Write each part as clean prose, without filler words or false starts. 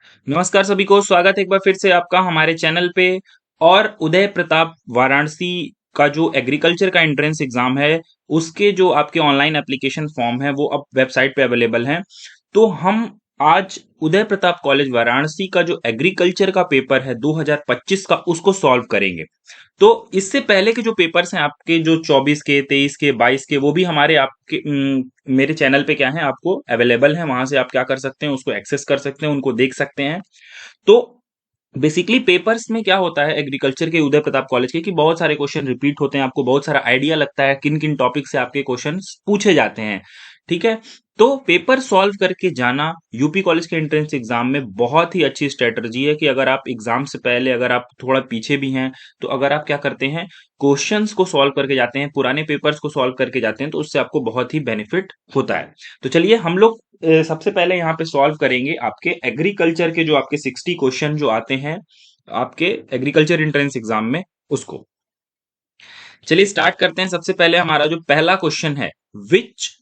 नमस्कार सभी को, स्वागत है एक बार फिर से आपका हमारे चैनल पे। और उदय प्रताप वाराणसी का जो एग्रीकल्चर का एंट्रेंस एग्जाम है, उसके जो आपके ऑनलाइन एप्लीकेशन फॉर्म है वो अब वेबसाइट पे अवेलेबल हैं। तो हम आज उदय प्रताप कॉलेज वाराणसी का जो एग्रीकल्चर का पेपर है 2025 का, उसको सॉल्व करेंगे। तो इससे पहले के जो पेपर्स हैं आपके, जो 24 के, 23 के, 22 के, वो भी हमारे आपके मेरे चैनल पे क्या है, आपको अवेलेबल है। वहां से आप क्या कर सकते हैं, उसको एक्सेस कर सकते हैं, उनको देख सकते हैं। तो बेसिकली पेपर्स में क्या होता है एग्रीकल्चर के उदय प्रताप कॉलेज के, कि बहुत सारे क्वेश्चन रिपीट होते हैं। आपको बहुत सारा आइडिया लगता है किन किन टॉपिक से आपके क्वेश्चन पूछे जाते हैं। ठीक है। तो पेपर सॉल्व करके जाना यूपी कॉलेज के एंट्रेंस एग्जाम में बहुत ही अच्छी स्ट्रेटजी है, कि अगर आप एग्जाम से पहले, अगर आप थोड़ा पीछे भी हैं, तो अगर आप क्या करते हैं, क्वेश्चंस को सॉल्व करके जाते हैं, पुराने पेपर्स को सॉल्व करके जाते हैं, तो उससे आपको बहुत ही बेनिफिट होता है। तो चलिए हम लोग सबसे पहले यहाँ पे सॉल्व करेंगे आपके एग्रीकल्चर के जो आपके 60 क्वेश्चन जो आते हैं आपके एग्रीकल्चर एंट्रेंस एग्जाम में, उसको। चलिए स्टार्ट करते हैं। सबसे पहले हमारा जो पहला क्वेश्चन है, which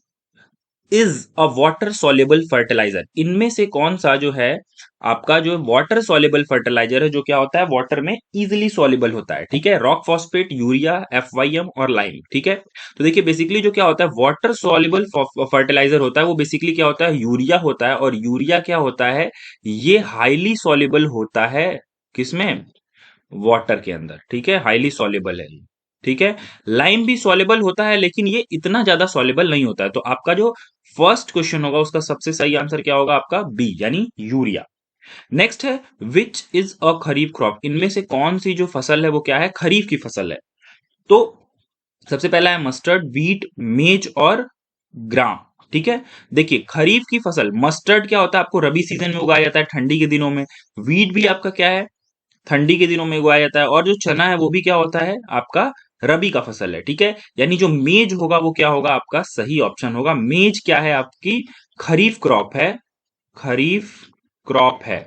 is a water soluble fertiliser. इनमें से कौन सा जो है आपका जो वाटर सॉल्युबल फर्टिलाइजर है, जो क्या होता है, वाटर में इजिली सॉल्युबल होता है। ठीक है। रॉक फॉस्फेट, यूरिया, FYM और लाइम। ठीक है। तो देखिए बेसिकली जो क्या होता है वाटर सॉल्युबल फर्टिलाइजर होता है, वो बेसिकली क्या होता है, यूरिया होता है। और यूरिया क्या होता है, ये हाईली सॉल्युबल होता है किसमें, वाटर के अंदर। ठीक है, हाईली सॉल्युबल है। ठीक है। लाइम भी सॉल्युबल होता है, लेकिन ये इतना ज्यादा सॉल्युबल नहीं होता है। तो आपका जो फर्स्ट क्वेश्चन होगा, उसका सबसे सही आंसर क्या होगा, आपका बी, यानी यूरिया। नेक्स्ट है, which is a kharif crop. इनमें से कौन सी जो फसल है वो क्या है, खरीफ की फसल है। तो सबसे पहला है मस्टर्ड, वीट, मेज और ग्राम। ठीक है। देखिए खरीफ की फसल, मस्टर्ड क्या होता है, आपको रबी सीजन में उगाया जाता है, ठंडी के दिनों में। वीट भी आपका क्या है, ठंडी के दिनों में उगाया जाता है। और जो चना है वो भी क्या होता है, आपका रबी का फसल है। ठीक है। यानी जो मेज होगा वो क्या होगा, आपका सही ऑप्शन होगा। मेज क्या है, आपकी खरीफ क्रॉप है, खरीफ क्रॉप है।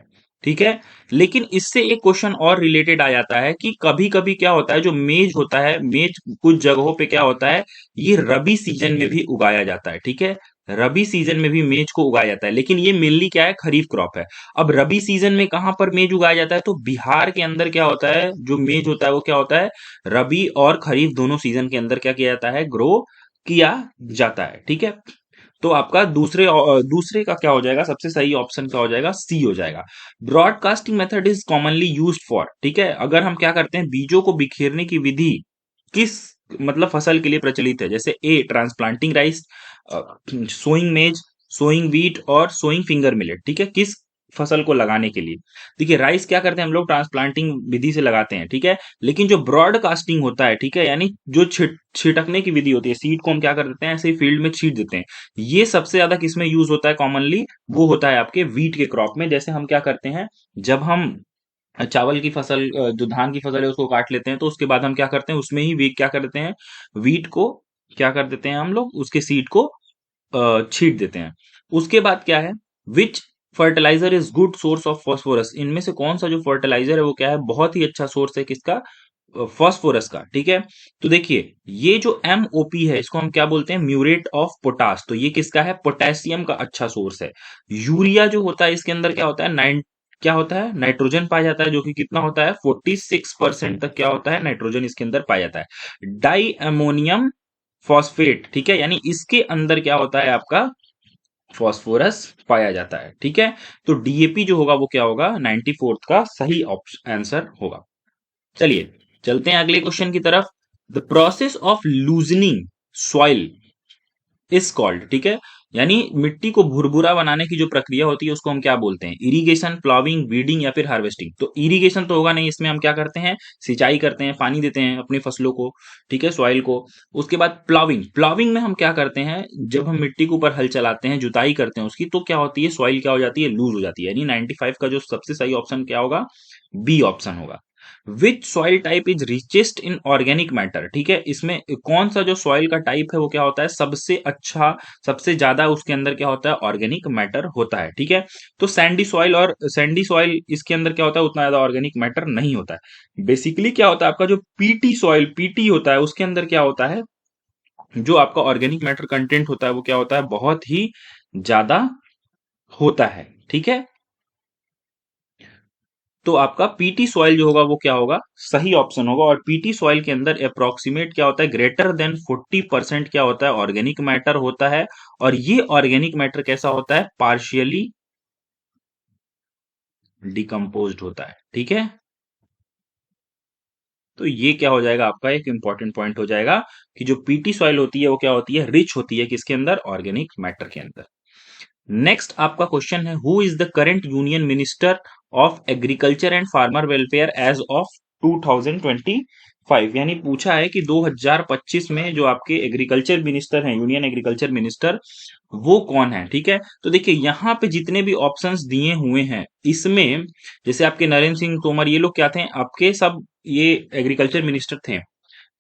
ठीक है। लेकिन इससे एक क्वेश्चन और रिलेटेड आ जाता है, कि कभी कभी क्या होता है, जो मेज होता है, मेज कुछ जगहों पे क्या होता है, ये रबी सीजन में भी उगाया जाता है। ठीक है। रबी सीजन में भी मेज को उगाया जाता है, लेकिन ये मेनली क्या है, खरीफ क्रॉप है। अब रबी सीजन में कहां पर मेज उगाया जाता है, तो बिहार के अंदर क्या होता है, जो मेज होता है वो क्या होता है, रबी और खरीफ दोनों सीजन के अंदर क्या किया जाता है, ग्रो किया जाता है। ठीक है। तो आपका दूसरे का क्या हो जाएगा, सबसे सही ऑप्शन क्या हो जाएगा, सी हो जाएगा। Broadcasting method is commonly used for. ठीक है। अगर हम क्या करते हैं, बीजों को बिखेरने की विधि किस मतलब फसल के लिए प्रचलित है, जैसे ए ट्रांसप्लांटिंग राइस, सोइंग मेज, सोइंग व्हीट और सोइंग फिंगर मिलेट। ठीक है, किस फसल को लगाने के लिए। देखिए राइस क्या करते हैं हम लोग, ट्रांसप्लांटिंग विधि से लगाते हैं। ठीक है। लेकिन जो ब्रॉडकास्टिंग होता है, ठीक है, यानी जो छिटकने की विधि होती है, सीड को हम क्या कर देते हैं, ऐसे ही फील्ड में छीट देते हैं। ये सबसे ज्यादा किसमें यूज होता है कॉमनली, वो होता है आपके व्हीट के क्रॉप में। जैसे हम क्या करते हैं, जब हम चावल की फसल, जो धान की फसल है उसको काट लेते हैं, तो उसके बाद हम क्या करते हैं, उसमें ही वीट क्या कर देते हैं, वीट को क्या कर देते हैं हम लोग, उसके सीड को छीट देते हैं। उसके बाद क्या है, which fertiliser is good source of phosphorus. इनमें से कौन सा जो फर्टिलाइजर है वो क्या है, बहुत ही अच्छा सोर्स है किसका, फॉस्फोरस का। ठीक है। तो देखिए ये जो MOP है, इसको हम क्या बोलते हैं, म्यूरेट ऑफ पोटास। तो ये किसका है, पोटेशियम का अच्छा सोर्स है। यूरिया जो होता है, इसके अंदर क्या होता है, क्या होता है, नाइट्रोजन पाया जाता है, जो कि कितना होता है, 46% तक क्या होता है, नाइट्रोजन इसके अंदर पाया जाता है। डाई अमोनियम फॉस्फेट, ठीक है, यानी इसके अंदर क्या होता है, आपका फॉस्फोरस पाया जाता है। ठीक है। तो DAP जो होगा वो क्या होगा, 94th का सही ऑप्शन आंसर होगा। चलिए चलते हैं अगले क्वेश्चन की तरफ। The process of loosening soil is called. ठीक है। यानी मिट्टी को भुरभुरा बनाने की जो प्रक्रिया होती है उसको हम क्या बोलते हैं, इरिगेशन, प्लाविंग, वीडिंग या फिर हार्वेस्टिंग। तो इरिगेशन तो होगा नहीं, इसमें हम क्या करते हैं, सिंचाई करते हैं, पानी देते हैं अपनी फसलों को। ठीक है, सॉइल को। उसके बाद प्लाविंग, प्लाविंग में हम क्या करते हैं, जब हम मिट्टी के ऊपर हल चलाते हैं, जुताई करते हैं उसकी, तो क्या होती है, सॉइल क्या हो जाती है, लूज हो जाती है। यानी 95 का जो सबसे सही ऑप्शन क्या होगा, बी ऑप्शन होगा। विच soil type is richest in organic matter. ठीक है, इसमें कौन सा जो सॉइल का टाइप है वो क्या होता है, सबसे अच्छा, सबसे ज्यादा उसके अंदर क्या होता है, ऑर्गेनिक मैटर होता है। ठीक है। तो सैंडी सॉइल, और सैंडी सॉइल इसके अंदर क्या होता है, उतना ज्यादा ऑर्गेनिक मैटर नहीं होता है। बेसिकली क्या होता है, आपका जो पीटी सॉइल, पीटी होता है, उसके अंदर क्या होता है, जो आपका ऑर्गेनिक मैटर कंटेंट होता है वो क्या होता है, बहुत ही ज्यादा होता है। ठीक है। तो आपका पीटी सॉइल जो होगा वो क्या होगा, सही ऑप्शन होगा। और पीटी सॉइल के अंदर अप्रोक्सीमेट क्या होता है, ग्रेटर देन 40% क्या होता है, ऑर्गेनिक मैटर होता है। और ये ऑर्गेनिक मैटर कैसा होता है, पार्शियली डिकम्पोज्ड होता है, ठीक है। तो ये क्या हो जाएगा, आपका एक इंपॉर्टेंट पॉइंट हो जाएगा कि जो पीटी सॉइल होती है वो क्या होती है, रिच होती है किसके अंदर, ऑर्गेनिक मैटर के अंदर। नेक्स्ट आपका क्वेश्चन है, who is the current union minister of agriculture and farmer welfare as of 2025। यानी पूछा है कि 2025 में जो आपके एग्रीकल्चर मिनिस्टर हैं, यूनियन एग्रीकल्चर मिनिस्टर, वो कौन है, ठीक है। तो देखिए यहाँ पे जितने भी ऑप्शंस दिए हुए हैं इसमें, जैसे आपके नरेंद्र सिंह तोमर, ये लोग क्या थे, आपके सब ये एग्रीकल्चर मिनिस्टर थे।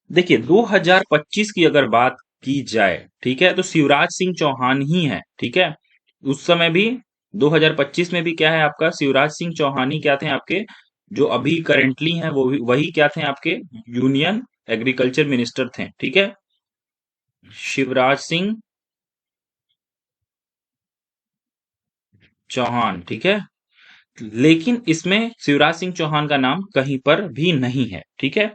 देखिए 2025 की अगर बात की जाए, ठीक है, तो शिवराज सिंह चौहान ही है, ठीक है। उस समय भी 2025 में भी क्या है, आपका शिवराज सिंह चौहान ही क्या थे आपके, जो अभी करेंटली हैं वो वही क्या थे आपके, यूनियन एग्रीकल्चर मिनिस्टर थे, ठीक है, शिवराज सिंह चौहान, ठीक है। लेकिन इसमें शिवराज सिंह चौहान का नाम कहीं पर भी नहीं है, ठीक है।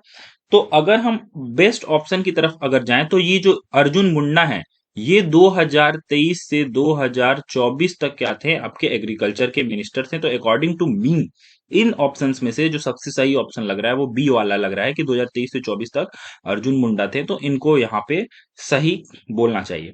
तो अगर हम बेस्ट ऑप्शन की तरफ अगर जाएं तो ये जो अर्जुन मुंडा है, ये 2023 से 2024 तक क्या थे, आपके एग्रीकल्चर के मिनिस्टर थे। तो अकॉर्डिंग टू मी इन ऑप्शंस में से जो सबसे सही ऑप्शन लग रहा है वो बी वाला लग रहा है कि 2023 से 24 तक अर्जुन मुंडा थे। तो इनको यहाँ पे सही बोलना चाहिए।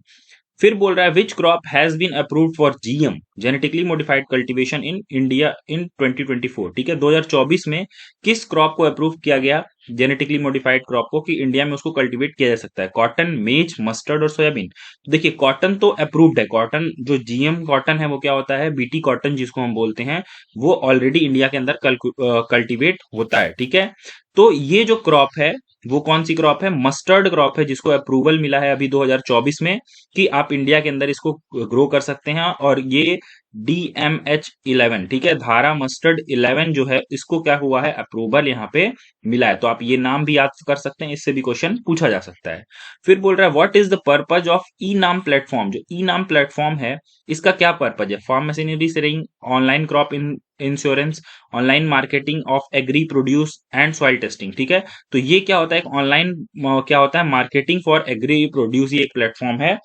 फिर बोल रहा है, which crop has been approved for GM genetically modified cultivation in India in 2024, ठीक है। 2024 में किस क्रॉप को अप्रूव किया गया, जेनेटिकली मॉडिफाइड क्रॉप को, कि इंडिया में उसको कल्टीवेट किया जा सकता है, कॉटन, मेज, मस्टर्ड और सोयाबीन। देखिए कॉटन तो अप्रूव्ड है, कॉटन जो जीएम कॉटन है वो क्या होता है, बीटी कॉटन जिसको हम बोलते हैं, वो ऑलरेडी इंडिया के अंदर कल्टीवेट होता है, ठीक है। तो ये जो क्रॉप है वो कौन सी क्रॉप है, मस्टर्ड क्रॉप है, जिसको अप्रूवल मिला है अभी 2024 में कि आप इंडिया के अंदर इसको ग्रो कर सकते हैं। और ये DMH11, ठीक है, धारा मस्टर्ड 11 जो है, इसको क्या हुआ है, अप्रूवल यहाँ पे मिला है। तो आप ये नाम भी याद कर सकते हैं, इससे भी क्वेश्चन पूछा जा सकता है। फिर बोल रहा है, what is the purpose of e NAM platform. जो ई नाम प्लेटफॉर्म है इसका क्या पर्पज है, farm machinery selling, online crop insurance, online marketing of agri produce and soil testing, ठीक है। तो ये क्या होता है, एक ऑनलाइन क्या होता है, मार्केटिंग फॉर एग्री प्रोड्यूस, ये एक प्लेटफॉर्म है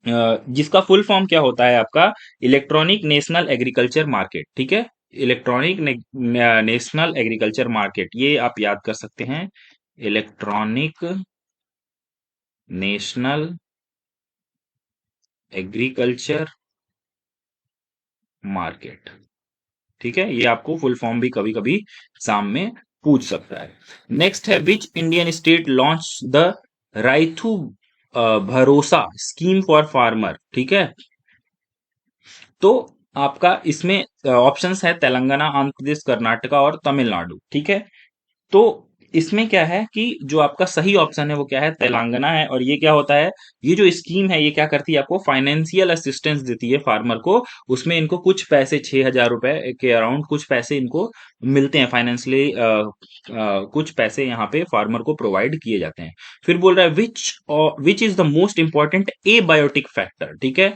जिसका फुल फॉर्म क्या होता है आपका, इलेक्ट्रॉनिक नेशनल एग्रीकल्चर मार्केट, ठीक है। इलेक्ट्रॉनिक नेशनल एग्रीकल्चर मार्केट, ये आप याद कर सकते हैं, इलेक्ट्रॉनिक नेशनल एग्रीकल्चर मार्केट, ठीक है। ये आपको फुल फॉर्म भी कभी कभी एग्जाम में पूछ सकता है। नेक्स्ट है, which Indian state launch the Rythu Bharosa scheme for farmer, ठीक है। तो आपका इसमें ऑप्शंस है तेलंगाना, आंध्र प्रदेश, कर्नाटका और तमिलनाडु, ठीक है। तो इसमें क्या है कि जो आपका सही ऑप्शन है वो क्या है, तेलंगाना है। और ये क्या होता है, ये जो स्कीम है ये क्या करती है, आपको फाइनेंशियल असिस्टेंस देती है फार्मर को। उसमें इनको कुछ पैसे, 6,000 रुपए के अराउंड कुछ पैसे इनको मिलते हैं फाइनेंशियली, कुछ पैसे यहाँ पे फार्मर को प्रोवाइड किए जाते हैं। फिर बोल रहा है, which is the most important abiotic factor, ठीक है,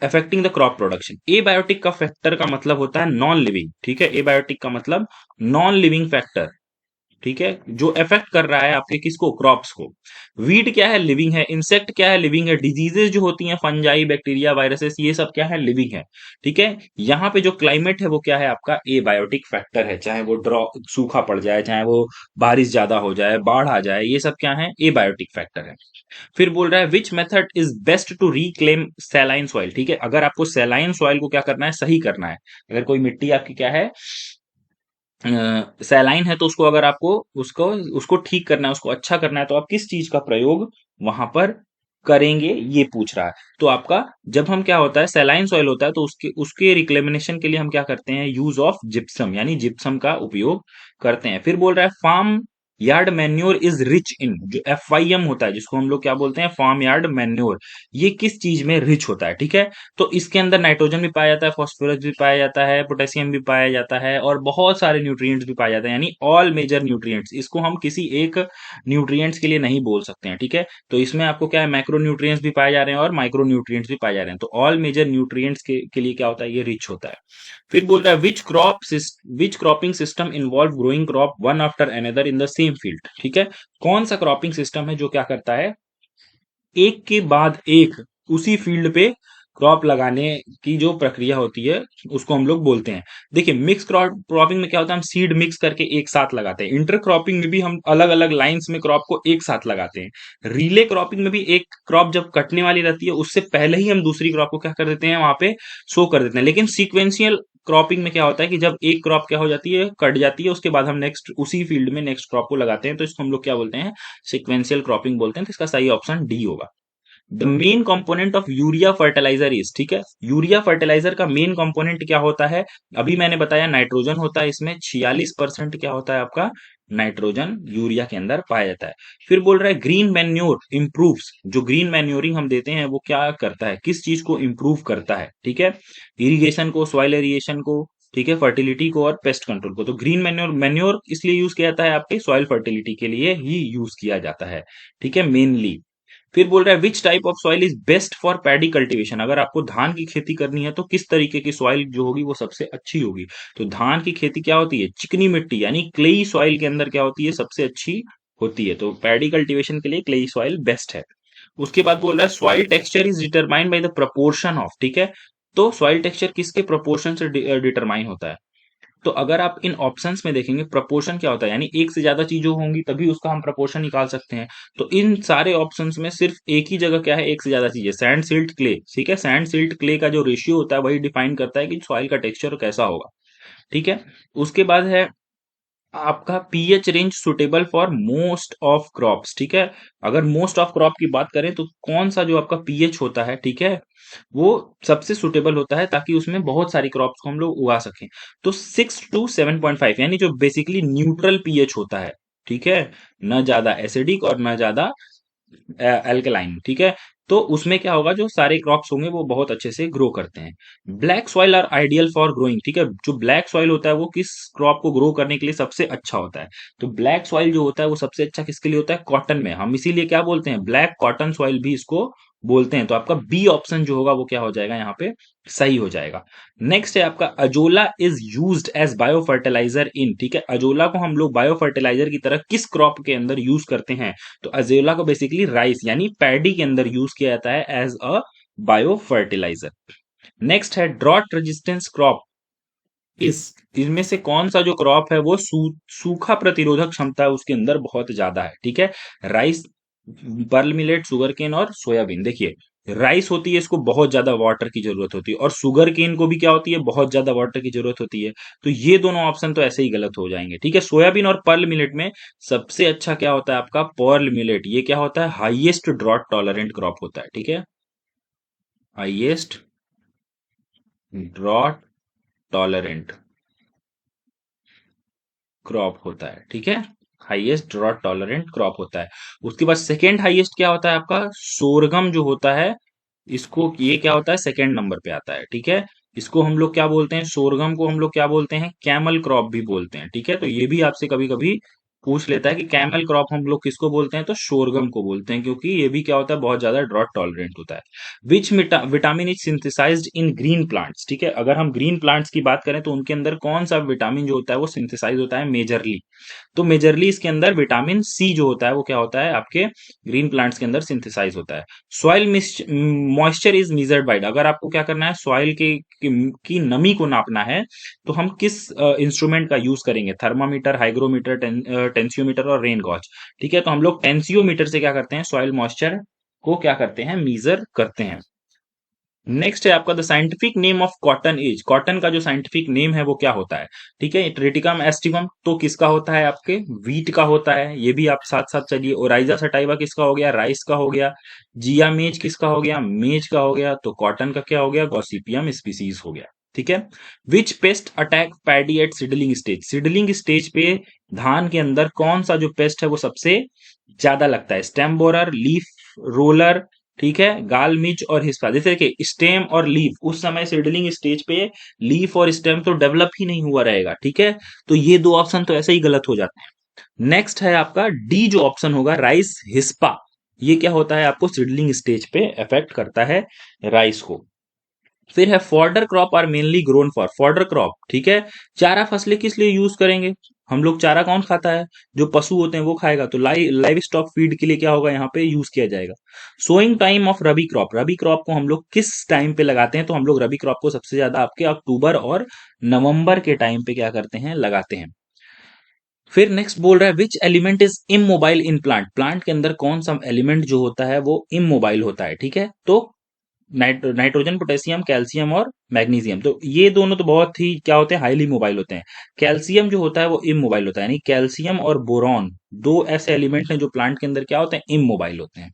affecting the crop production. Abiotic का फैक्टर का मतलब होता है नॉन लिविंग, ठीक है। एबायोटिक का मतलब नॉन लिविंग फैक्टर, ठीक है, जो इफेक्ट कर रहा है आपके किसको, क्रॉप्स को। वीड क्या है, लिविंग है। इंसेक्ट क्या है, लिविंग है। डिजीजेस जो होती हैं, फंजाई, बैक्टीरिया, वायरसेस, ये सब क्या है, लिविंग है, ठीक है। यहाँ पे जो क्लाइमेट है वो क्या है आपका, एबायोटिक फैक्टर है। चाहे वो ड्रॉ सूखा पड़ जाए, चाहे वो बारिश ज्यादा हो जाए, बाढ़ आ जाए, ये सब क्या है, एबायोटिक फैक्टर है। फिर बोल रहा है, which method is best to reclaim saline soil, ठीक है। अगर आपको सैलाइन सॉइल को क्या करना है, सही करना है, अगर कोई मिट्टी आपकी क्या है, सैलाइन है, तो उसको अगर आपको उसको उसको ठीक करना है, उसको अच्छा करना है, तो आप किस चीज का प्रयोग वहां पर करेंगे, ये पूछ रहा है। तो आपका जब हम क्या होता है, सैलाइन सॉइल होता है, तो उसके उसके रिक्लेमिनेशन के लिए हम क्या करते हैं, यूज ऑफ जिप्सम, यानी जिप्सम का उपयोग करते हैं। फिर बोल रहा है, farm yard manure is rich in, जो FYM होता है जिसको हम लोग क्या बोलते हैं, फार्म यार्ड मैन्योर, ये किस चीज में रिच होता है, ठीक है। तो इसके अंदर नाइट्रोजन भी पाया जाता है, फास्फोरस भी पाया जाता है, पोटेशियम भी पाया जाता है, और बहुत सारे न्यूट्रिएंट्स भी पाए जाते हैं, यानी ऑल मेजर न्यूट्रिएंट्स। इसको हम किसी एक न्यूट्रिएंट्स के लिए नहीं बोल सकते हैं, ठीक है। तो इसमें आपको क्या है, मैक्रो न्यूट्रिएंट्स भी पाए जा रहे हैं और माइक्रो न्यूट्रिएंट्स भी पाए जा रहे हैं। तो ऑल मेजर न्यूट्रिएंट्स के लिए क्या होता है, ये रिच होता है। फिर बोल रहा है which cropping system involve growing crop one after another in the same field, ठीक है। कौन सा क्रॉपिंग सिस्टम है जो क्या करता है, एक के बाद एक उसी फील्ड पे क्रॉप लगाने की जो प्रक्रिया होती है उसको हम लोग बोलते हैं। देखिए, मिक्स क्रॉपिंग में क्या होता है, हम सीड मिक्स करके एक साथ लगाते हैं। इंटर क्रॉपिंग में भी हम अलग अलग लाइंस में क्रॉप को एक साथ लगाते हैं। रिले क्रॉपिंग में भी एक क्रॉप जब कटने वाली रहती है उससे पहले ही हम दूसरी क्रॉप को क्या कर देते हैं, वहां पे शो कर देते हैं। लेकिन सीक्वेंशियल क्रॉपिंग में क्या होता है कि जब एक क्रॉप क्या हो जाती है, कट जाती है, उसके बाद हम नेक्स्ट उसी फील्ड में नेक्स्ट क्रॉप को लगाते हैं, तो इसको हम लोग क्या बोलते हैं, सिक्वेंशियल क्रॉपिंग बोलते हैं। तो इसका सही ऑप्शन डी होगा। The main component of urea fertiliser is, ठीक है, यूरिया फर्टिलाइजर का मेन कंपोनेंट क्या होता है, अभी मैंने बताया नाइट्रोजन होता है, इसमें 46% क्या होता है आपका, नाइट्रोजन यूरिया के अंदर पाया जाता है। फिर बोल रहा है ग्रीन मैन्योर इंप्रूव्स, जो ग्रीन मैन्योरिंग हम देते हैं वो क्या करता है, किस चीज को इंप्रूव करता है, ठीक है, इरिगेशन को, सॉइल एरिएशन को, ठीक है, फर्टिलिटी को और पेस्ट कंट्रोल को। तो ग्रीन मैन्योर इसलिए यूज किया जाता है, आपके सॉइल फर्टिलिटी के लिए ही यूज किया जाता है, ठीक है, मेनली। फिर बोल रहा है which type of soil is best for paddy cultivation, अगर आपको धान की खेती करनी है तो किस तरीके की सॉइल जो होगी वो सबसे अच्छी होगी। तो धान की खेती क्या होती है, चिकनी मिट्टी यानी क्लेई सॉइल के अंदर क्या होती है, सबसे अच्छी होती है। तो पैडी कल्टीवेशन के लिए क्लेई सॉइल बेस्ट है। उसके बाद बोल रहा है soil texture is determined by the proportion of, ठीक है। तो सॉइल टेक्सचर किसके प्रोपोर्शन से डिटरमाइन होता है, तो अगर आप इन ऑप्शंस में देखेंगे प्रपोर्शन क्या होता है, यानी एक से ज्यादा चीजों होंगी तभी उसका हम प्रपोर्शन निकाल सकते हैं। तो इन सारे ऑप्शंस में सिर्फ एक ही जगह क्या है, एक से ज्यादा चीजें, सैंड सिल्ट क्ले, ठीक है, सैंड सिल्ट क्ले का जो रेशियो होता है वही डिफाइन करता है कि सॉइल का टेक्सचर कैसा होगा, ठीक है। उसके बाद है आपका pH range suitable for most of crops, ठीक है। अगर मोस्ट ऑफ क्रॉप की बात करें तो कौन सा जो आपका पीएच होता है, ठीक है, वो सबसे सुटेबल होता है ताकि उसमें बहुत सारी क्रॉप्स को हम लोग उगा सकें। तो 6 to 7.5 यानी जो बेसिकली न्यूट्रल पीएच होता है, ठीक है, न ज्यादा एसिडिक और न ज्यादा एल्कलाइन, ठीक है। तो उसमें क्या होगा, जो सारे क्रॉप्स होंगे वो बहुत अच्छे से ग्रो करते हैं। Black soil are ideal for growing, ठीक है, जो ब्लैक सॉइल होता है वो किस क्रॉप को ग्रो करने के लिए सबसे अच्छा होता है। तो ब्लैक सॉइल जो होता है वो सबसे अच्छा किसके लिए होता है, कॉटन में। हम इसीलिए क्या बोलते हैं, ब्लैक कॉटन सॉइल भी इसको बोलते हैं। तो आपका बी ऑप्शन जो होगा वो क्या हो जाएगा, यहाँ पे सही हो जाएगा। नेक्स्ट है आपका azolla is used as bio fertiliser in, ठीक है, अजोला को हम लोग बायो फर्टिलाइजर की तरह किस क्रॉप के अंदर यूज करते हैं। तो अजोला को बेसिकली राइस यानी पैडी के अंदर यूज किया जाता है as a bio fertiliser. Next है ड्रॉट रेजिस्टेंस क्रॉप, इस इनमें से कौन सा जो क्रॉप है वो सूखा प्रतिरोधक क्षमता उसके अंदर बहुत ज्यादा है, ठीक है। Rice, pearl millet, sugar cane और सोयाबीन। देखिए, राइस होती है, इसको बहुत ज्यादा वाटर की जरूरत होती है, और शुगर केन को भी क्या होती है, बहुत ज्यादा वाटर की जरूरत होती है। तो ये दोनों ऑप्शन तो ऐसे ही गलत हो जाएंगे, ठीक है। सोयाबीन और पर्ल मिलेट में सबसे अच्छा क्या होता है आपका, पर्ल मिलेट। ये क्या होता है, हाईएस्ट ड्रॉट टॉलरेंट क्रॉप होता है, ठीक है, हाईएस्ट ड्रॉट टॉलरेंट क्रॉप होता है, ठीक है, हाईएस्ट ड्रॉट टॉलरेंट क्रॉप होता है। उसके बाद सेकेंड हाईएस्ट क्या होता है आपका, सोरगम जो होता है, इसको ये क्या होता है, सेकेंड नंबर पे आता है, ठीक है। इसको हम लोग क्या बोलते हैं, सोरगम को हम लोग क्या बोलते हैं, कैमल क्रॉप भी बोलते हैं, ठीक है। तो ये भी आपसे कभी कभी पूछ लेता है कि कैमल क्रॉप हम लोग किसको बोलते हैं, तो शोरगम को बोलते हैं, क्योंकि ये भी क्या होता है, बहुत ज्यादा ड्रॉट टॉलरेंट होता है। Which vitamin is synthesised in green plants, ठीक है, अगर हम ग्रीन प्लांट्स की बात करें तो उनके अंदर कौन सा विटामिन जो होता है वो सिंथेसाइज होता है मेजरली। तो मेजरली इसके अंदर विटामिन सी जो होता है वो क्या होता है, आपके ग्रीन प्लांट्स के अंदर सिंथेसाइज होता है। Soil moisture is measured by, अगर आपको क्या करना है, सॉइल की नमी को नापना है तो हम किस इंस्ट्रूमेंट का यूज करेंगे, थर्मामीटर, हाइग्रोमीटर, टेंसियोमीटर और रेन गॉज, ठीक है। तो हम लोग टेंसियोमीटर से क्या करते हैं, सॉइल मॉइस्चर को क्या करते हैं, मीजर करते हैं। नेक्स्ट है आपका the scientific name of cotton is, cotton का जो साइंटिफिक नेम है वो क्या होता है, ठीक है। ट्रिटिकम एस्टिवम तो किसका होता है, आपके वीट का होता है, ये भी आप साथ साथ चलिए। ओराइजा सटाइवा किसका हो गया, राइस का हो गया। जिया मेज किसका हो गया, मेज का हो गया। तो कॉटन का क्या हो गया, गॉसिपियम स्पीसीज हो गया। ठीक है। Which pest attack paddy at seedling stage, seedling stage पे धान के अंदर कौन सा जो पेस्ट है वो सबसे ज्यादा लगता है? स्टेम बोरर, लीफ रोलर, ठीक है, गाल मिच और हिस्पा। जैसे देखिए स्टेम और लीफ, उस समय सीडलिंग स्टेज पे लीफ और स्टेम तो डेवलप ही नहीं हुआ रहेगा, ठीक है। तो ये दो ऑप्शन तो ऐसे ही गलत हो जाते हैं। नेक्स्ट है आपका डी जो ऑप्शन होगा, राइस हिस्पा। ये क्या होता है? आपको सीडलिंग स्टेज पे अफेक्ट करता है राइस को। फिर है fodder crop are mainly grown for, fodder crop, ठीक है। चारा फसलें किस लिए यूज करेंगे? हम लोग चारा कौन खाता है? जो पशु होते हैं वो खाएगा, तो लाइव स्टॉक फीड के लिए क्या होगा यहाँ पे यूज किया जाएगा। Sowing time of rabi crop, rabi crop को हम लोग किस टाइम पे लगाते हैं? तो हम लोग रबी क्रॉप को सबसे ज्यादा आपके अक्टूबर और नवंबर के टाइम पे क्या करते हैं? लगाते हैं। फिर नेक्स्ट बोल रहा है which element is immobile in plant, plant के अंदर कौन सा एलिमेंट जो होता है वो इमोबाइल होता है, ठीक है। तो नाइट्रोजन, पोटेशियम, कैल्शियम और मैग्नीशियम, तो ये दोनों तो बहुत ही क्या होते हैं? हाईली मोबाइल होते हैं। कैल्शियम जो होता है वो इमोबाइल होता है, यानी कैल्शियम और बोरॉन दो ऐसे एलिमेंट हैं जो प्लांट के अंदर क्या होते हैं? इमोबाइल होते हैं।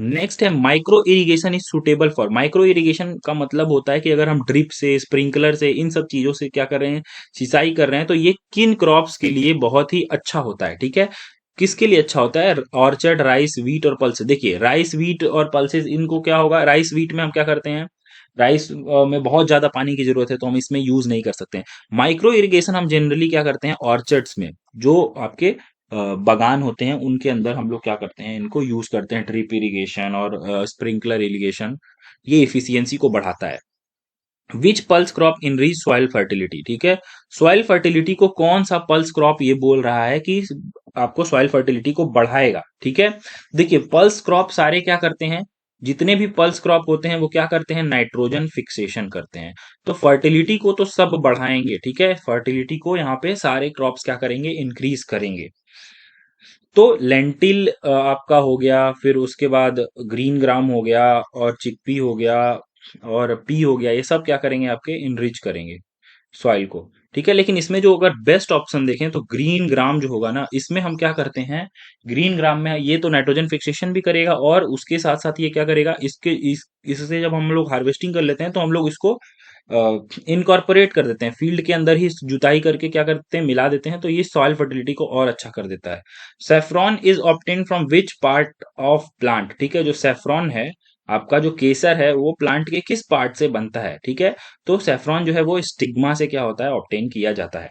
नेक्स्ट है micro irrigation is suitable for, micro irrigation का मतलब होता है कि अगर हम ड्रिप से, स्प्रिंकलर से, इन सब चीजों से क्या कर रहे हैं? सिंचाई कर रहे हैं, तो ये किन क्रॉप्स के लिए बहुत ही अच्छा होता है, ठीक है। किसके लिए अच्छा होता है? ऑर्चर्ड, राइस, व्हीट और पल्सेस। देखिए राइस, व्हीट और पल्सेस, इनको क्या होगा? राइस व्हीट में हम क्या करते हैं? राइस में बहुत ज्यादा पानी की जरूरत है, तो हम इसमें यूज नहीं कर सकते हैं। माइक्रो इरिगेशन हम जनरली क्या करते हैं? ऑर्चर्ड्स में, जो आपके बागान होते हैं उनके अंदर हम लोग क्या करते हैं? इनको यूज करते हैं, ड्रिप इरिगेशन और स्प्रिंकलर इरिगेशन। ये इफिशियंसी को बढ़ाता है। विच pulse crop enrich soil fertility, ठीक है। सॉइल फर्टिलिटी को कौन सा पल्स क्रॉप ये बोल रहा है कि आपको सॉइल फर्टिलिटी को बढ़ाएगा, ठीक है। देखिए पल्स क्रॉप सारे क्या करते हैं? जितने भी पल्स क्रॉप होते हैं वो क्या करते हैं? नाइट्रोजन फिक्सेशन करते हैं। तो फर्टिलिटी को तो सब बढ़ाएंगे, ठीक है। फर्टिलिटी को यहाँ पे सारे क्रॉप्स क्या करेंगे? इंक्रीज करेंगे। तो लेंटिल आपका हो गया, फिर उसके बाद ग्रीन ग्राम हो गया, और चिकपी हो गया, और पी हो गया, ये सब क्या करेंगे? आपके इनरिच करेंगे सॉइल को, ठीक है। लेकिन इसमें जो अगर बेस्ट ऑप्शन देखें तो ग्रीन ग्राम जो होगा ना, इसमें हम क्या करते हैं? ग्रीन ग्राम में ये तो नाइट्रोजन फिक्सेशन भी करेगा, और उसके साथ साथ ये क्या करेगा? इससे जब हम लोग हार्वेस्टिंग कर लेते हैं तो हम लोग इसको इनकॉर्पोरेट कर देते हैं फील्ड के अंदर ही, जुताई करके क्या करते हैं? मिला देते हैं, तो ये सॉइल फर्टिलिटी को और अच्छा कर देता है। Saffron is obtain from which part of plant, ठीक है। जो सेफ्रॉन है, आपका जो केसर है, वो प्लांट के किस पार्ट से बनता है, ठीक है। तो सेफ्रॉन जो है वो स्टिग्मा से क्या होता है? ऑब्टेन किया जाता है।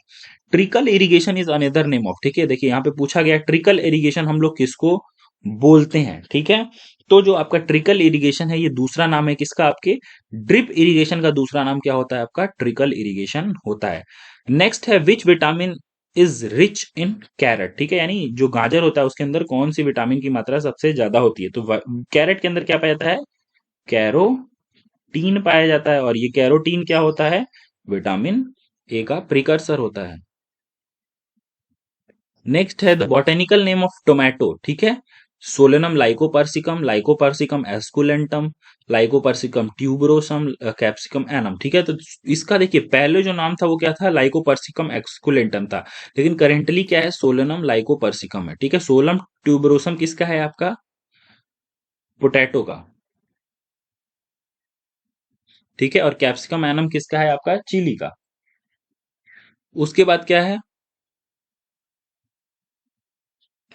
Trickle irrigation is another name of, ठीक है। देखिए यहाँ पे पूछा गया ट्रिकल इरिगेशन हम लोग किसको बोलते हैं, ठीक है। तो जो आपका ट्रिकल इरिगेशन है, ये दूसरा नाम है किसका? आपके ड्रिप इरिगेशन का दूसरा नाम क्या होता है? आपका ट्रिकल इरिगेशन होता है। नेक्स्ट है which vitamin is rich in carat, ठीक है। यानी जो गाजर होता है उसके अंदर कौन सी विटामिन की मात्रा सबसे ज्यादा होती है? तो कैरेट के अंदर क्या पाया जाता है? कैरोटीन पाया जाता है, और ये कैरोटीन क्या होता है? विटामिन ए का प्रिकर्सर होता है। नेक्स्ट है the botanical name of tomato, ठीक है। Solanum lycopersicum, lycopersicum esculentum, lycopersicum tuberosum, capsicum annuum, ठीक है। तो इसका देखिए पहले जो नाम था वो क्या था? लाइकोपर्सिकम एक्सकुलेंटम था। लेकिन करेंटली क्या है? सोलेनम लाइकोपर्सिकम है, ठीक है। सोलम ट्यूबरोसम किसका है? आपका पोटैटो का, ठीक है। और कैप्सिकम एनम किसका है? आपका चिली का। उसके बाद क्या है?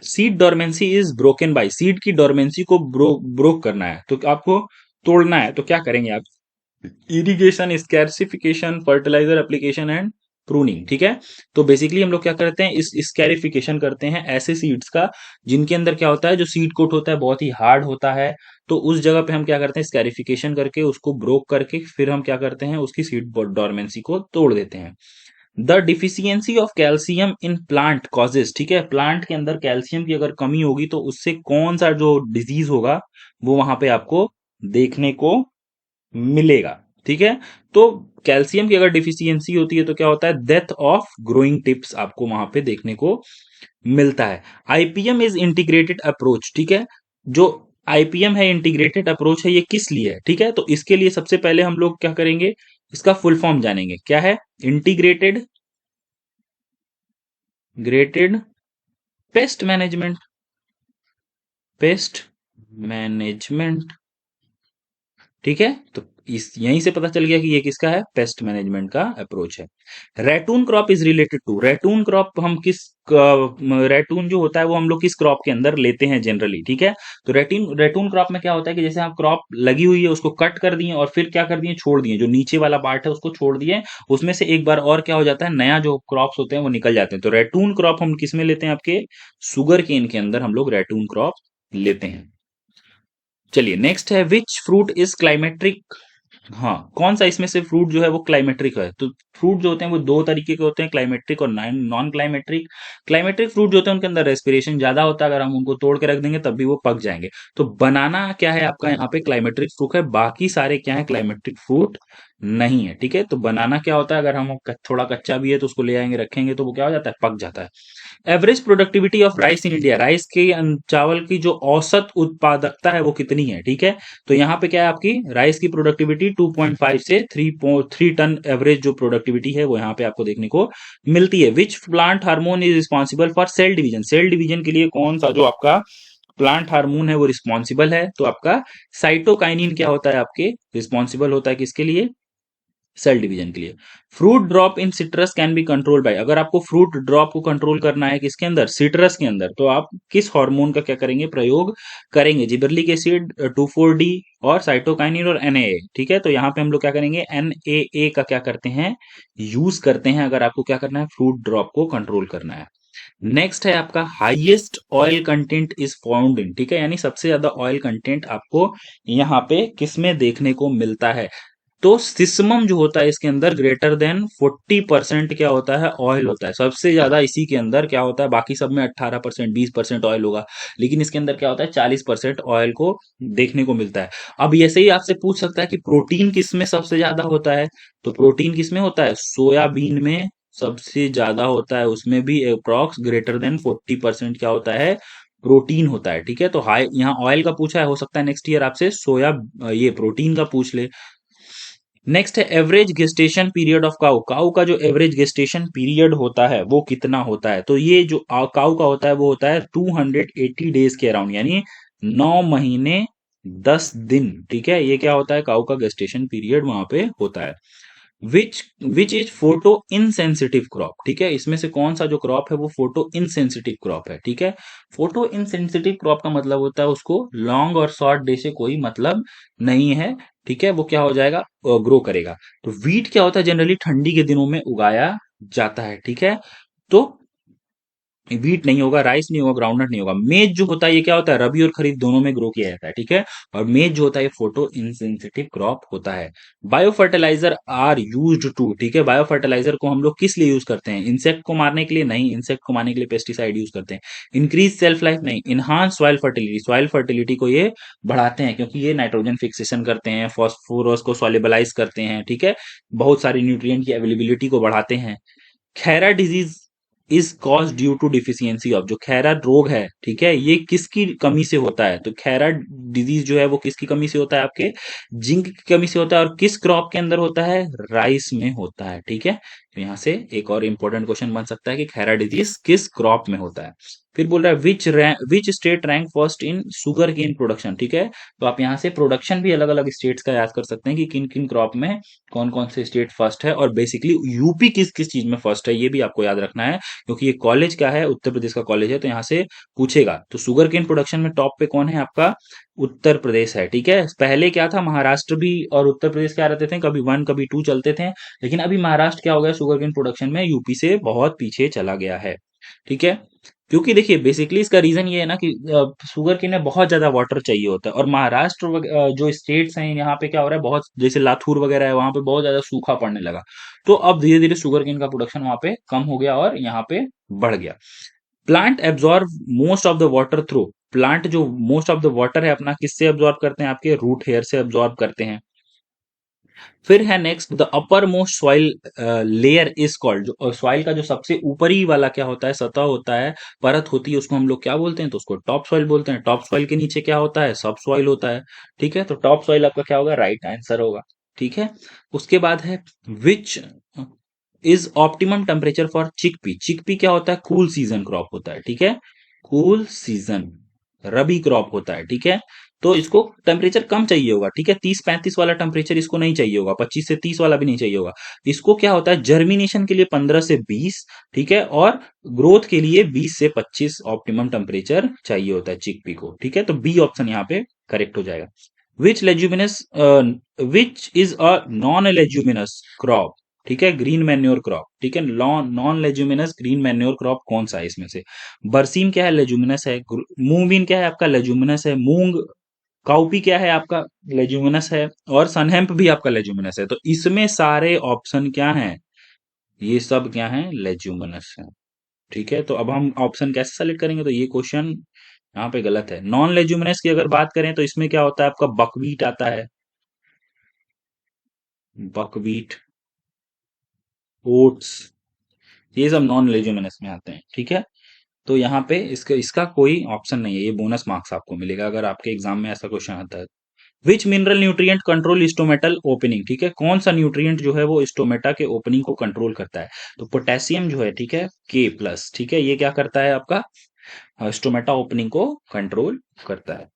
Seed dormancy is broken by, seed की डोरमेंसी को ब्रोक करना है, तो आपको तोड़ना है, तो क्या करेंगे आप? Irrigation, scarification, fertiliser application and pruning, ठीक है। तो बेसिकली हम लोग क्या करते हैं? इस स्कैरिफिकेशन करते हैं ऐसे सीड्स का जिनके अंदर क्या होता है? जो सीड कोट होता है बहुत ही हार्ड होता है, तो उस जगह पे हम क्या करते हैं? स्कैरिफिकेशन करके उसको ब्रोक करके फिर हम क्या करते हैं? उसकी सीड डोरमेंसी को तोड़ देते हैं। The deficiency of calcium in plant causes, ठीक है। प्लांट के अंदर कैल्शियम की अगर कमी होगी तो उससे कौन सा जो डिजीज होगा वो वहां पे आपको देखने को मिलेगा, ठीक है। तो कैल्शियम की अगर डिफिशियंसी होती है तो क्या होता है? डेथ ऑफ ग्रोइंग टिप्स आपको वहां पे देखने को मिलता है। आईपीएम इज इंटीग्रेटेड अप्रोच, ठीक है। जो आईपीएम है, इंटीग्रेटेड अप्रोच है, ये किस लिए है? ठीक है, तो इसके लिए सबसे पहले हम लोग क्या करेंगे? इसका फुल फॉर्म जानेंगे। क्या है? Integrated grated pest management, pest management, ठीक है। तो इस यहीं से पता चल गया कि ये किसका है, पेस्ट मैनेजमेंट का अप्रोच है। Ratoon crop is related to, ratoon crop हम किस रैटून जो होता है वो हम लोग किस क्रॉप के अंदर लेते हैं जनरली, ठीक है। तो रैटून रैटून क्रॉप में क्या होता है कि जैसे आप क्रॉप लगी हुई है उसको कट कर दिए और फिर क्या कर दिए, छोड़ दिए, जो नीचे वाला पार्ट है उसको छोड़ दिए, उसमें से एक बार और क्या हो जाता है, नया जो क्रॉप्स होते हैं वो निकल जाते हैं। तो रैटून क्रॉप हम किस में लेते हैं, आपके शुगर केन के अंदर हम लोग रैटून क्रॉप लेते हैं। चलिए नेक्स्ट है, विच फ्रूट इज क्लाइमेट्रिक, हाँ कौन सा इसमें से फ्रूट जो है वो क्लाइमेट्रिक है। तो फ्रूट जो होते हैं वो दो तरीके के होते हैं, क्लाइमेट्रिक और नॉन क्लाइमेट्रिक। क्लाइमेट्रिक फ्रूट जो होते हैं उनके अंदर रेस्पिरेशन ज्यादा होता है, अगर हम उनको तोड़ के रख देंगे तब भी वो पक जाएंगे। तो बनाना क्या है आपका यहाँ पे क्लाइमेट्रिक फ्रूट है, बाकी सारे क्या है क्लाइमेट्रिक फ्रूट नहीं है, ठीक है। तो बनाना क्या होता है, अगर हम थोड़ा कच्चा भी है तो उसको ले आएंगे रखेंगे तो वो क्या हो जाता है, पक जाता है। Average productivity of rice in India, rice के चावल की जो औसत उत्पादकता है वो कितनी है, ठीक है। तो यहाँ पे क्या है आपकी राइस की प्रोडक्टिविटी 2.5 से 3 टन एवरेज जो प्रोडक्टिविटी है वो यहाँ पे आपको देखने को मिलती है। Which plant hormone is responsible for cell division, cell division के लिए कौन सा जो आपका प्लांट हार्मोन है वो रिस्पॉन्सिबल है, तो आपका साइटोकाइनिन क्या होता है, आपके रिस्पॉन्सिबल होता है किसके लिए, सेल डिवीजन के लिए। Fruit drop in citrus can be control by, अगर आपको फ्रूट ड्रॉप को कंट्रोल करना है किसके अंदर, सिट्रस के अंदर, तो आप किस हार्मोन का क्या करेंगे, प्रयोग करेंगे, जिबरलिक एसिड 2,4-D और साइटोकाइनिन और एनएए, ठीक है। तो यहाँ पे हम लोग क्या करेंगे, एनएए का क्या करते हैं, यूज करते हैं, अगर आपको क्या करना है, फ्रूट ड्रॉप को कंट्रोल करना है। नेक्स्ट है आपका highest oil content is found in, ठीक है, यानी सबसे ज्यादा ऑयल कंटेंट आपको यहाँ पे किसमें देखने को मिलता है। तो सिसमम जो होता है इसके अंदर ग्रेटर देन 40% क्या होता है, ऑयल होता है, सबसे ज्यादा इसी के अंदर क्या होता है, बाकी सब में 18% 20% ऑयल होगा, लेकिन इसके अंदर क्या होता है 40% ऑयल को देखने को मिलता है। अब ऐसे ही आपसे पूछ सकता है कि प्रोटीन किस में सबसे ज्यादा होता है, तो प्रोटीन किस में होता है, सोयाबीन में सबसे ज्यादा होता है, उसमें भी अप्रॉक्स ग्रेटर देन 40% क्या होता है, प्रोटीन होता है, ठीक है। तो हाई यहाँ ऑयल का पूछा है, हो सकता है नेक्स्ट ईयर आपसे सोया ये प्रोटीन का पूछ ले। नेक्स्ट है average gestation period of cow, cow का जो एवरेज गेस्टेशन पीरियड होता है वो कितना होता है, तो ये जो काउ का होता है वो होता है 280 डेज के अराउंड, यानी 9 महीने 10 दिन, ठीक है। ये क्या होता है, काउ का गेस्टेशन पीरियड वहां पे होता है। Which which is photo insensitive crop, ठीक है, इसमें से कौन सा जो क्रॉप है वो फोटो इनसेंसिटिव क्रॉप है, ठीक है। फोटो इनसेंसिटिव क्रॉप का मतलब होता है उसको लॉन्ग और शॉर्ट डे से कोई मतलब नहीं है, ठीक है, वो क्या हो जाएगा, ग्रो करेगा। तो वीट क्या होता है, जनरली ठंडी के दिनों में उगाया जाता है, ठीक है। तो व्हीट नहीं होगा, राइस नहीं होगा, ग्राउंडनट नहीं होगा। मेज जो होता है ये क्या होता है, रबी और खरीफ दोनों में ग्रो किया जाता है, ठीक है। और मेज जो होता है ये फोटो इनसेंसिटिव क्रॉप होता है। Bio fertiliser are used to, ठीक है, बायो फर्टिलाइजर को हम लोग किस लिए यूज करते हैं, इंसेक्ट को मारने के लिए नहीं, इंसेक्ट को मारने के लिए पेस्टिसाइड यूज करते हैं। इंक्रीज सेल्फ लाइफ नहीं, enhance soil fertility, soil fertility को ये बढ़ाते हैं क्योंकि ये नाइट्रोजन फिक्सेशन करते हैं, फॉस्फोरस को सॉल्युबलाइज करते हैं, ठीक है, बहुत सारी न्यूट्रिएंट की अवेलेबिलिटी को बढ़ाते हैं। Khaira disease is cause due to deficiency of, जो खैरा रोग है, ठीक है, ये किसकी कमी से होता है, तो खैरा डिजीज जो है वो किसकी कमी से होता है, आपके जिंक की कमी से होता है, और किस क्रॉप के अंदर होता है, राइस में होता है, ठीक है। तो यहां से एक और इंपॉर्टेंट क्वेश्चन बन सकता है कि खैरा डिजीज किस क्रॉप में होता है। फिर बोल रहा है which state rank first in sugarcane production, ठीक है। तो आप यहाँ से प्रोडक्शन भी अलग अलग स्टेट्स का याद कर सकते हैं कि किन किन क्रॉप में कौन कौन से स्टेट फर्स्ट है, और बेसिकली यूपी किस किस चीज में फर्स्ट है ये भी आपको याद रखना है, क्योंकि ये कॉलेज क्या है, उत्तर प्रदेश का कॉलेज है, तो यहाँ से पूछेगा। तो शुगर केन प्रोडक्शन में टॉप पे कौन है, आपका उत्तर प्रदेश है, ठीक है। पहले क्या था, महाराष्ट्र भी और उत्तर प्रदेश क्या रहते थे, कभी 1 कभी 2 चलते थे, लेकिन अभी महाराष्ट्र क्या हो गया, शुगर केन प्रोडक्शन में यूपी से बहुत पीछे चला गया है, ठीक है। क्योंकि देखिए बेसिकली इसका रीजन ये है ना कि शुगर केन में बहुत ज्यादा वाटर चाहिए होता है, और महाराष्ट्र जो स्टेट्स हैं यहाँ पे क्या हो रहा है, बहुत जैसे लाथूर वगैरह है वहां पे बहुत ज्यादा सूखा पड़ने लगा, तो अब धीरे धीरे शुगर केन का प्रोडक्शन वहां पे कम हो गया और यहाँ पे बढ़ गया। Plant absorb most of the water through, plant जो मोस्ट ऑफ द वाटर है अपना किससे एब्जॉर्ब करते हैं, आपके रूट हेयर से एब्जॉर्ब करते हैं। फिर है next the upper most soil layer is called, जो सॉइल का जो सबसे ऊपरी वाला क्या होता है, सतह होता है, परत होती है, उसको हम लोग क्या बोलते हैं, तो उसको टॉप सॉइल बोलते हैं। टॉप सॉइल के नीचे क्या होता है, सब सॉइल होता है, ठीक है। तो टॉप सॉइल आपका क्या होगा, राइट आंसर होगा, ठीक है। उसके बाद है which is optimum temperature for chickpea, chickpea क्या होता है, कूल सीजन क्रॉप होता है, ठीक है, कूल सीजन रबी क्रॉप होता है, ठीक है। तो इसको टेम्परेचर कम चाहिए होगा, ठीक है, 30-35 वाला टेम्परेचर इसको नहीं चाहिए होगा, 25 से 30 वाला भी नहीं चाहिए होगा। इसको क्या होता है, जर्मिनेशन के लिए 15 से 20, ठीक है, और ग्रोथ के लिए 20 से 25 ऑप्टिमम टेम्परेचर चाहिए होता है चिकपी को, ठीक है। तो बी ऑप्शन यहाँ पे करेक्ट हो जाएगा। Which leguminous which is a non leguminous crop, ठीक है, ग्रीन मैन्योर क्रॉप, ठीक है, non leguminous green manure crop कौन सा है इसमें से? बरसीम क्या है, लेज्यूमिनस है। मूंग बीन क्या है आपका, लेज्यूमिनस है। मूंग काउपी क्या है आपका, लेज्यूमिनस है। और सनहेम्प भी आपका लेज्यूमिनस है। तो इसमें सारे ऑप्शन क्या हैं, ये सब क्या है, लेज्यूमिनस है, ठीक है। तो अब हम ऑप्शन कैसे सेलेक्ट करेंगे, तो ये क्वेश्चन यहाँ पे गलत है। नॉन लेज्यूमिनस की अगर बात करें तो इसमें क्या होता है आपका, बकवीट आता है, बकवीट, ओट्स, ये सब नॉन लेज्यूमिनस में आते हैं, ठीक है। तो यहाँ पे इसका इसका कोई ऑप्शन नहीं है, ये बोनस मार्क्स आपको मिलेगा अगर आपके एग्जाम में ऐसा क्वेश्चन आता है। विच mineral nutrient control stomatal opening, ठीक है, कौन सा न्यूट्रिएंट जो है वो स्टोमेटा के ओपनिंग को कंट्रोल करता है? तो पोटेशियम जो है, ठीक है, के प्लस, ठीक है, ये क्या करता है आपका, स्टोमेटा ओपनिंग को कंट्रोल करता है।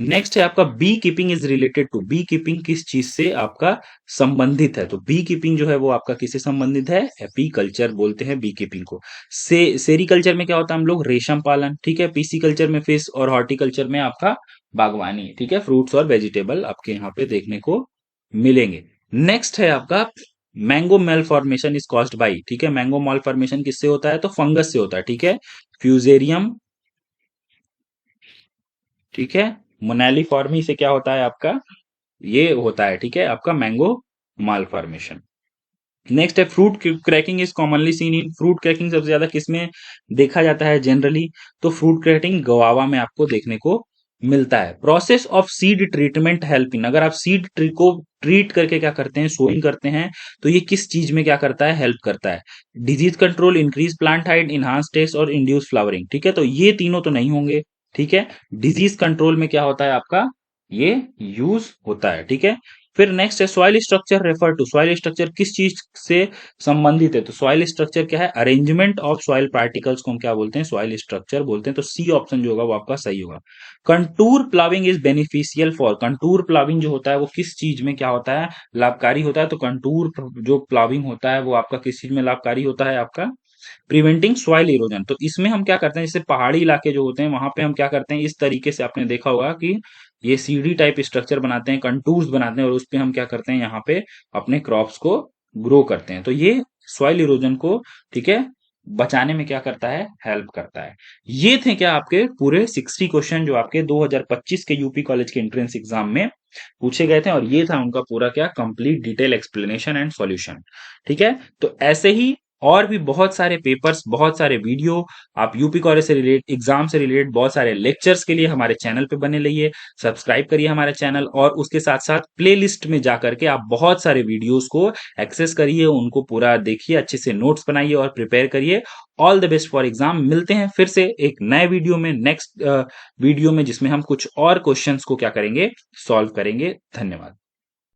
नेक्स्ट है आपका beekeeping is related to, beekeeping किस चीज से आपका संबंधित है? तो बी कीपिंग जो है वो आपका किससे संबंधित है, एपीकल्चर बोलते हैं बी कीपिंग को। सेरीकल्चर में क्या होता है, हम लोग रेशम पालन, ठीक है, पीसी कल्चर में फिश, और हॉर्टिकल्चर में आपका बागवानी, ठीक है, फ्रूट्स और वेजिटेबल आपके यहाँ पे देखने को मिलेंगे। नेक्स्ट है आपका mango malformation is caused by, ठीक है, मैंगो मेल फॉर्मेशन किससे होता है, तो फंगस से होता है, ठीक है, फ्यूजेरियम, ठीक है, मोनालिफॉर्मी से क्या होता है आपका, ये होता है, ठीक है, आपका मैंगो माल फॉर्मेशन। नेक्स्ट है fruit cracking is commonly seen in, fruit cracking सबसे ज्यादा किसमें देखा जाता है जनरली, तो फ्रूट क्रैकिंग गवावा में आपको देखने को मिलता है। Process of seed treatment help in, अगर आप सीड ट्री को ट्रीट करके क्या करते हैं, सोइंग करते हैं, तो ये किस चीज में क्या करता है, हेल्प करता है? Disease control, increase plant height, enhance taste और इंड्यूस फ्लावरिंग, ठीक है। तो ये तीनों तो नहीं होंगे, ठीक है। डिजीज कंट्रोल में क्या होता है आपका, ये यूज होता है, ठीक है। फिर नेक्स्ट है soil structure refer to, soil structure किस चीज से संबंधित है? तो सॉइल स्ट्रक्चर क्या है, अरेंजमेंट ऑफ सॉइल पार्टिकल्स को हम क्या बोलते हैं, सॉइल स्ट्रक्चर बोलते हैं। तो सी ऑप्शन जो होगा वो आपका सही होगा। Contour ploughing is beneficial for, contour ploughing जो होता है वो किस चीज में क्या होता है, लाभकारी होता है? तो कंटूर जो प्लाविंग होता है वो आपका किस चीज में लाभकारी होता है, आपका प्रिवेंटिंग सॉइल इरोजन। तो इसमें हम क्या करते हैं, जैसे पहाड़ी इलाके जो होते हैं वहां पे हम क्या करते हैं, इस तरीके से आपने देखा होगा कि ये सीढ़ी टाइप स्ट्रक्चर बनाते हैं, कंटूर्स बनाते हैं, और उस पे हम क्या करते हैं, यहाँ पे अपने क्रॉप्स को ग्रो करते हैं। तो ये सॉइल इरोजन को, ठीक है, बचाने में क्या करता है, हेल्प करता है। ये थे क्या आपके पूरे 60 क्वेश्चन जो आपके 2025 के यूपी कॉलेज के एंट्रेंस एग्जाम में पूछे गए थे, और ये था उनका पूरा क्या complete detail explanation and solution, ठीक है। तो ऐसे ही और भी बहुत सारे पेपर्स, बहुत सारे वीडियो, आप यूपी कॉलेज से रिलेटेड, एग्जाम से रिलेटेड बहुत सारे लेक्चर्स के लिए हमारे चैनल पे बने रहिए, सब्सक्राइब करिए हमारे चैनल, और उसके साथ साथ प्लेलिस्ट में जाकर के आप बहुत सारे वीडियोस को एक्सेस करिए, उनको पूरा देखिए, अच्छे से नोट्स बनाइए और प्रिपेयर करिए। All the best for exam. मिलते हैं फिर से एक नए वीडियो में, नेक्स्ट वीडियो में, जिसमें हम कुछ और क्वेश्चंस को क्या करेंगे, सॉल्व करेंगे। धन्यवाद।